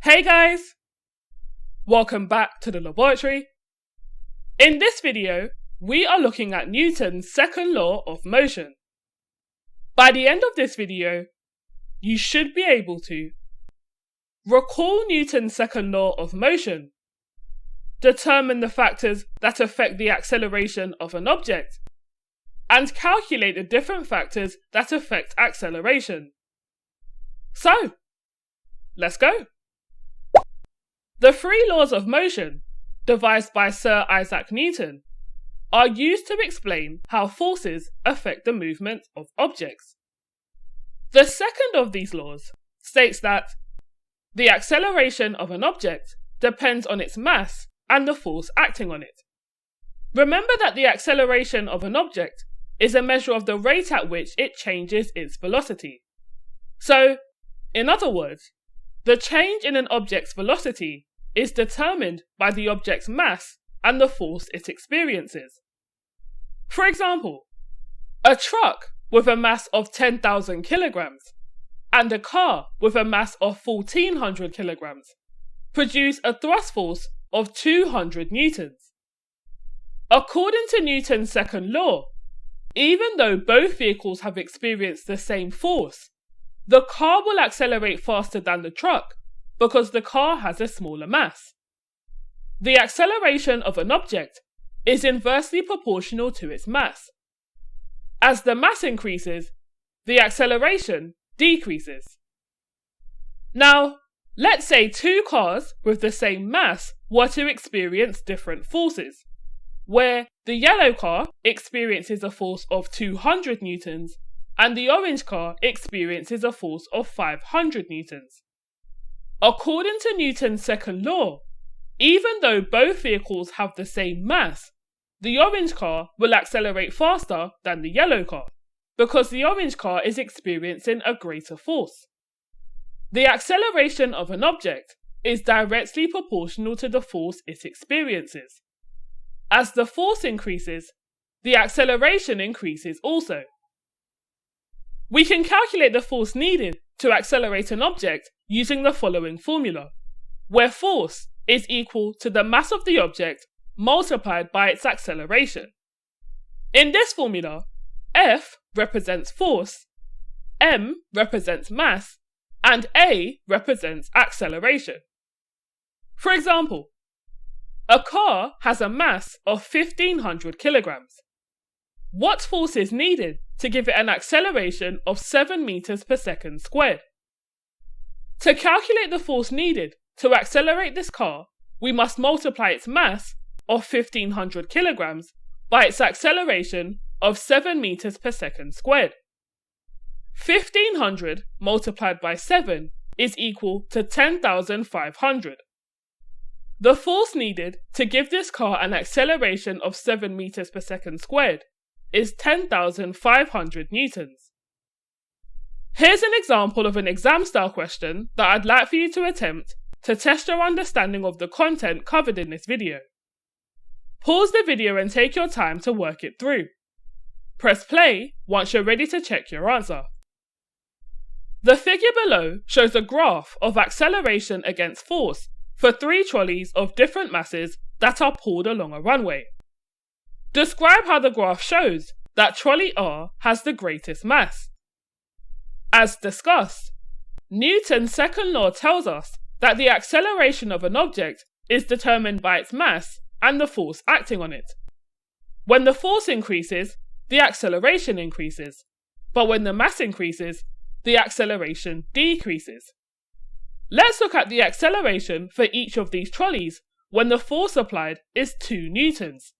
Hey guys! Welcome back to the laboratory. In this video, we are looking at Newton's second law of motion. By the end of this video, you should be able to recall Newton's second law of motion, determine the factors that affect the acceleration of an object, and calculate the different factors that affect acceleration. So, let's go! The three laws of motion, devised by Sir Isaac Newton, are used to explain how forces affect the movement of objects. The second of these laws states that the acceleration of an object depends on its mass and the force acting on it. Remember that the acceleration of an object is a measure of the rate at which it changes its velocity. So, in other words, the change in an object's velocity is determined by the object's mass and the force it experiences. For example, a truck with a mass of 10,000 kilograms and a car with a mass of 1,400 kilograms produce a thrust force of 200 newtons. According to Newton's second law, even though both vehicles have experienced the same force, the car will accelerate faster than the truck because the car has a smaller mass. The acceleration of an object is inversely proportional to its mass. As the mass increases, the acceleration decreases. Now, let's say two cars with the same mass were to experience different forces, where the yellow car experiences a force of 200 newtons and the orange car experiences a force of 500 newtons. According to Newton's second law, even though both vehicles have the same mass, the orange car will accelerate faster than the yellow car, because the orange car is experiencing a greater force. The acceleration of an object is directly proportional to the force it experiences. As the force increases, the acceleration increases also. We can calculate the force needed to accelerate an object using the following formula, where force is equal to the mass of the object multiplied by its acceleration. In this formula, F represents force, M represents mass, and A represents acceleration. For example, a car has a mass of 1,500 kilograms. What force is needed to give it an acceleration of 7 meters per second squared? To calculate the force needed to accelerate this car, we must multiply its mass of 1,500 kilograms by its acceleration of 7 meters per second squared. 1,500 multiplied by 7 is equal to 10,500. The force needed to give this car an acceleration of 7 meters per second squared is 10,500 newtons. Here's an example of an exam-style question that I'd like for you to attempt to test your understanding of the content covered in this video. Pause the video and take your time to work it through. Press play once you're ready to check your answer. The figure below shows a graph of acceleration against force for 3 trolleys of different masses that are pulled along a runway. Describe how the graph shows that trolley R has the greatest mass. As discussed, Newton's second law tells us that the acceleration of an object is determined by its mass and the force acting on it. When the force increases, the acceleration increases, but when the mass increases, the acceleration decreases. Let's look at the acceleration for each of these trolleys when the force applied is 2 newtons.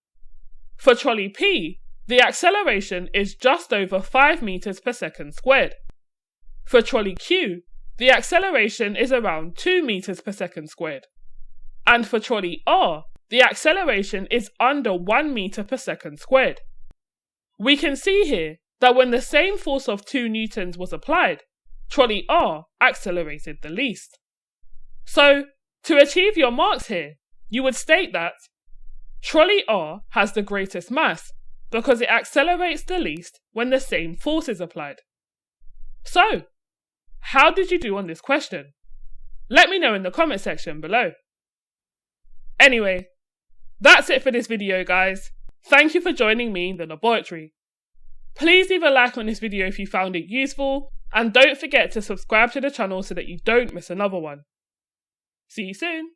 For trolley P, the acceleration is just over 5 meters per second squared. For trolley Q, the acceleration is around 2 meters per second squared. And for trolley R, the acceleration is under 1 meter per second squared. We can see here that when the same force of 2 newtons was applied, trolley R accelerated the least. So, to achieve your marks here, you would state that trolley R has the greatest mass because it accelerates the least when the same force is applied. So, how did you do on this question? Let me know in the comment section below. Anyway, that's it for this video, guys. Thank you for joining me in the laboratory. Please leave a like on this video if you found it useful, and don't forget to subscribe to the channel so that you don't miss another one. See you soon!